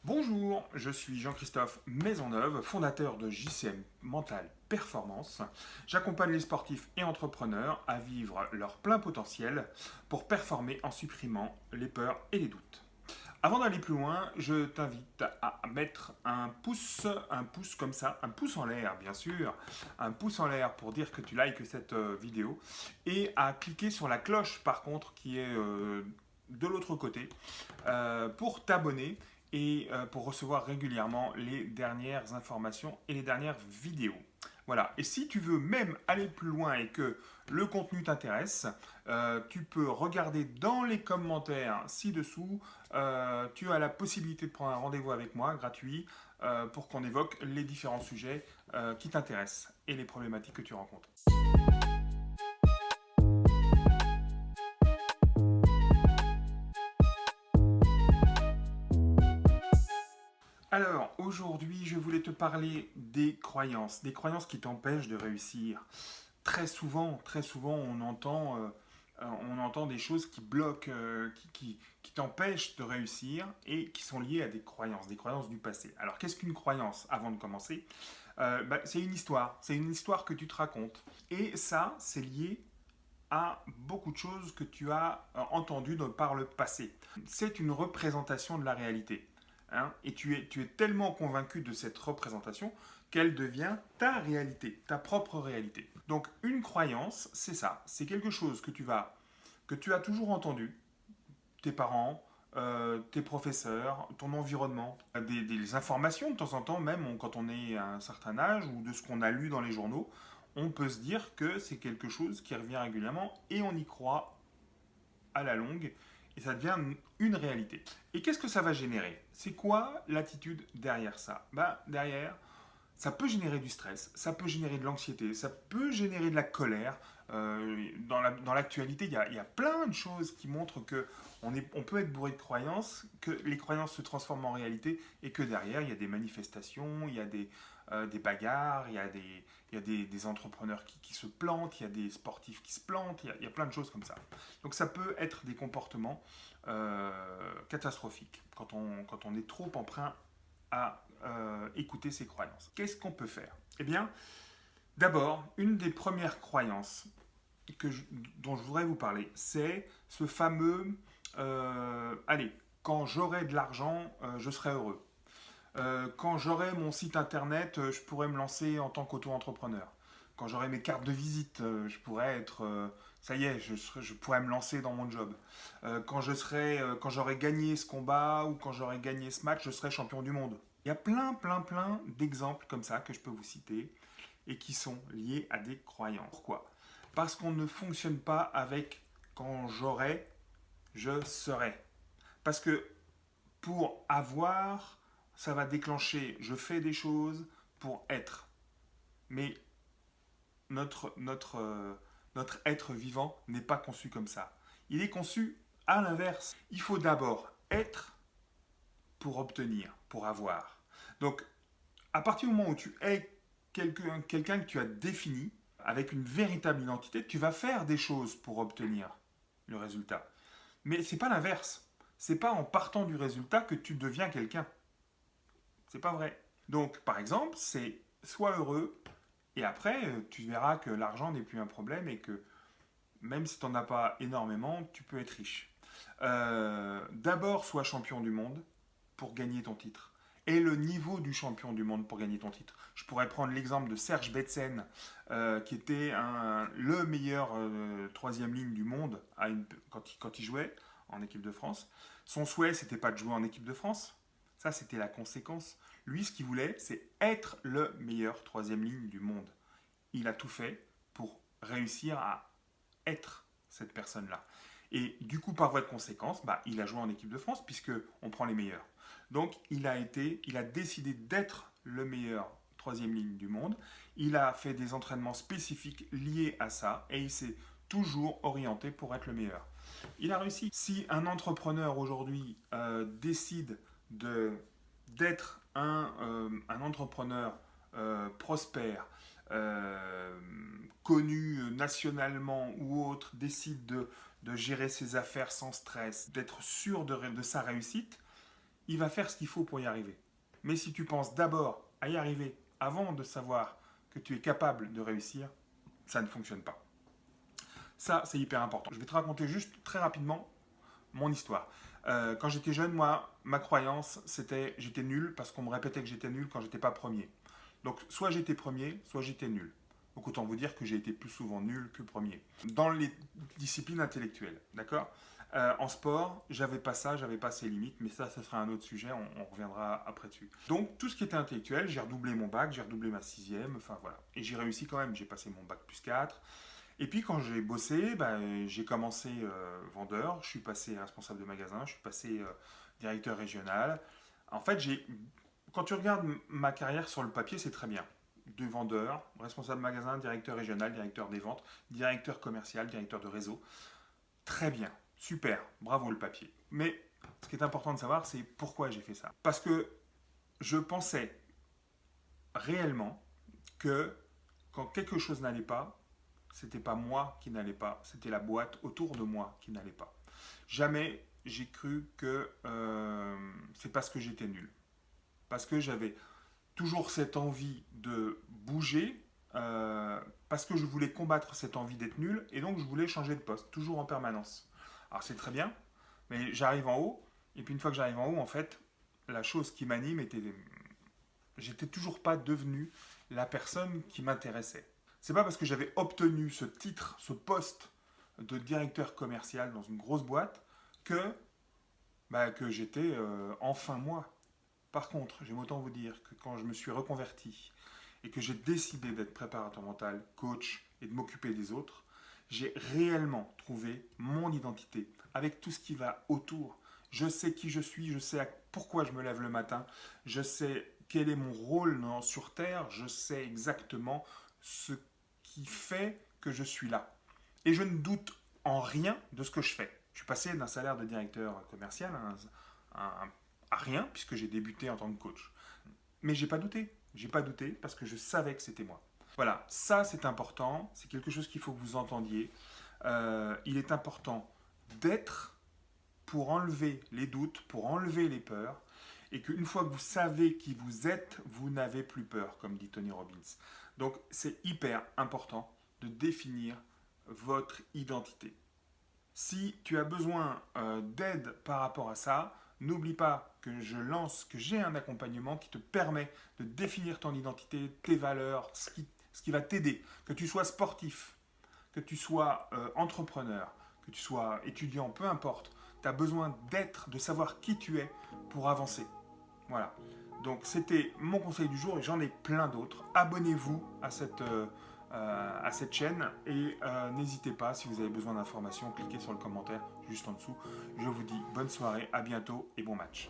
Bonjour, je suis Jean-Christophe Maisonneuve, fondateur de JCM Mental Performance. J'accompagne les sportifs et entrepreneurs à vivre leur plein potentiel pour performer en supprimant les peurs et les doutes. Avant d'aller plus loin, je t'invite à mettre un pouce comme ça, un pouce en l'air bien sûr, un pouce en l'air pour dire que tu likes cette vidéo et à cliquer sur la cloche par contre qui est de l'autre côté pour t'abonner et pour recevoir régulièrement les dernières informations et les dernières vidéos. Voilà. Et si tu veux même aller plus loin et que le contenu t'intéresse, tu peux regarder dans les commentaires ci-dessous. Tu as la possibilité de prendre un rendez-vous avec moi, gratuit, pour qu'on évoque les différents sujets qui t'intéressent et les problématiques que tu rencontres. Alors, aujourd'hui, je voulais te parler des croyances qui t'empêchent de réussir. Très souvent, on entend des choses qui bloquent, qui t'empêchent de réussir et qui sont liées à des croyances du passé. Alors, qu'est-ce qu'une croyance avant de commencer? C'est une histoire que tu te racontes. Et ça, c'est lié à beaucoup de choses que tu as entendues par le passé. C'est une représentation de la réalité. Hein, et tu es tellement convaincu de cette représentation qu'elle devient ta réalité, ta propre réalité. Donc une croyance, c'est ça, c'est quelque chose que tu as toujours entendu, tes parents, tes professeurs, ton environnement, des informations de temps en temps, même quand on est à un certain âge ou de ce qu'on a lu dans les journaux, on peut se dire que c'est quelque chose qui revient régulièrement et on y croit à la longue et ça devient une réalité. Et qu'est-ce que ça va générer? C'est quoi l'attitude derrière ça? Derrière, ça peut générer du stress, ça peut générer de l'anxiété, ça peut générer de la colère. Dans l'actualité, il y a plein de choses qui montrent que on peut être bourré de croyances, que les croyances se transforment en réalité et que derrière, il y a des manifestations, il y a des bagarres, il y a des entrepreneurs qui se plantent, il y a des sportifs qui se plantent, il y a plein de choses comme ça. Donc ça peut être des comportements catastrophiques quand on est trop emprunt à écouter ses croyances. Qu'est-ce qu'on peut faire? Eh bien, d'abord, une des premières croyances que dont je voudrais vous parler, c'est ce fameux allez, quand j'aurai de l'argent, je serai heureux. Quand j'aurai mon site internet, je pourrai me lancer en tant qu'auto-entrepreneur. Quand j'aurai mes cartes de visite, je pourrais être. Ça y est, je pourrais me lancer dans mon job. Quand j'aurai gagné ce combat ou quand j'aurai gagné ce match, je serai champion du monde. Il y a plein d'exemples comme ça que je peux vous citer et qui sont liés à des croyances. Pourquoi? Parce qu'on ne fonctionne pas avec quand j'aurai, je serai. Parce que pour avoir, ça va déclencher, je fais des choses pour être. Mais notre être vivant n'est pas conçu comme ça. Il est conçu à l'inverse. Il faut d'abord être pour obtenir, pour avoir. Donc, à partir du moment où tu es quelqu'un que tu as défini, avec une véritable identité, tu vas faire des choses pour obtenir le résultat. Mais c'est pas l'inverse. C'est pas en partant du résultat que tu deviens quelqu'un. C'est pas vrai. Donc, par exemple, c'est sois heureux et après, tu verras que l'argent n'est plus un problème et que même si tu n'en as pas énormément, tu peux être riche. D'abord, sois champion du monde pour gagner ton titre. Et le niveau du champion du monde pour gagner ton titre. Je pourrais prendre l'exemple de Serge Betsen, qui était le meilleur troisième ligne du monde quand il jouait en équipe de France. Son souhait, c'était pas de jouer en équipe de France. Ça, c'était la conséquence. Lui, ce qu'il voulait, c'est être le meilleur troisième ligne du monde. Il a tout fait pour réussir à être cette personne-là. Et du coup, par voie de conséquence, il a joué en équipe de France puisque on prend les meilleurs. Donc, il a décidé d'être le meilleur troisième ligne du monde. Il a fait des entraînements spécifiques liés à ça et il s'est toujours orienté pour être le meilleur. Il a réussi. Si un entrepreneur aujourd'hui décide d'être un entrepreneur prospère, connu nationalement ou autre, décide de gérer ses affaires sans stress, d'être sûr de sa réussite, il va faire ce qu'il faut pour y arriver. Mais si tu penses d'abord à y arriver avant de savoir que tu es capable de réussir, ça ne fonctionne pas. Ça, c'est hyper important. Je vais te raconter juste très rapidement mon histoire. Quand j'étais jeune, moi, ma croyance, c'était j'étais nul parce qu'on me répétait que j'étais nul quand j'étais pas premier. Donc, soit j'étais premier, soit j'étais nul. Donc, autant vous dire que j'ai été plus souvent nul que premier. Dans les disciplines intellectuelles, d'accord. En sport, j'avais pas ça, j'avais pas ces limites, mais ça sera un autre sujet, on reviendra après dessus. Donc, tout ce qui était intellectuel, j'ai redoublé mon bac, j'ai redoublé ma sixième, enfin voilà. Et j'ai réussi quand même, j'ai passé mon bac plus 4. Et puis quand j'ai bossé, j'ai commencé vendeur, je suis passé responsable de magasin, je suis passé directeur régional. En fait, quand tu regardes ma carrière sur le papier, c'est très bien. De vendeur, responsable magasin, directeur régional, directeur des ventes, directeur commercial, directeur de réseau. Très bien, super, bravo le papier. Mais ce qui est important de savoir, c'est pourquoi j'ai fait ça. Parce que je pensais réellement que quand quelque chose n'allait pas, c'était pas moi qui n'allait pas, c'était la boîte autour de moi qui n'allait pas. Jamais j'ai cru que c'est parce que j'étais nul. Parce que j'avais toujours cette envie de bouger, parce que je voulais combattre cette envie d'être nul, et donc je voulais changer de poste, toujours en permanence. Alors c'est très bien, mais j'arrive en haut, et puis une fois que j'arrive en haut, en fait, la chose qui m'anime était... J'étais toujours pas devenu la personne qui m'intéressait. C'est pas parce que j'avais obtenu ce titre, ce poste de directeur commercial dans une grosse boîte que j'étais enfin moi. Par contre, j'aime autant vous dire que quand je me suis reconverti et que j'ai décidé d'être préparateur mental, coach et de m'occuper des autres, j'ai réellement trouvé mon identité avec tout ce qui va autour. Je sais qui je suis, je sais pourquoi je me lève le matin, je sais quel est mon rôle sur Terre, je sais exactement ce qui fait que je suis là. Et je ne doute en rien de ce que je fais. Je suis passé d'un salaire de directeur commercial à rien, puisque j'ai débuté en tant que coach. Mais j'ai pas douté. J'ai pas douté parce que je savais que c'était moi. Voilà, ça c'est important, c'est quelque chose qu'il faut que vous entendiez. Il est important d'être pour enlever les doutes, pour enlever les peurs, et qu'une fois que vous savez qui vous êtes, vous n'avez plus peur, comme dit Tony Robbins. Donc c'est hyper important de définir votre identité. Si tu as besoin d'aide par rapport à ça, n'oublie pas que que j'ai un accompagnement qui te permet de définir ton identité, tes valeurs, ce qui va t'aider. Que tu sois sportif, que tu sois entrepreneur, que tu sois étudiant, peu importe. Tu as besoin de savoir qui tu es pour avancer. Voilà. Donc c'était mon conseil du jour et j'en ai plein d'autres. Abonnez-vous à cette chaîne et n'hésitez pas, si vous avez besoin d'informations, cliquez sur le commentaire juste en dessous. Je vous dis bonne soirée, à bientôt et bon match.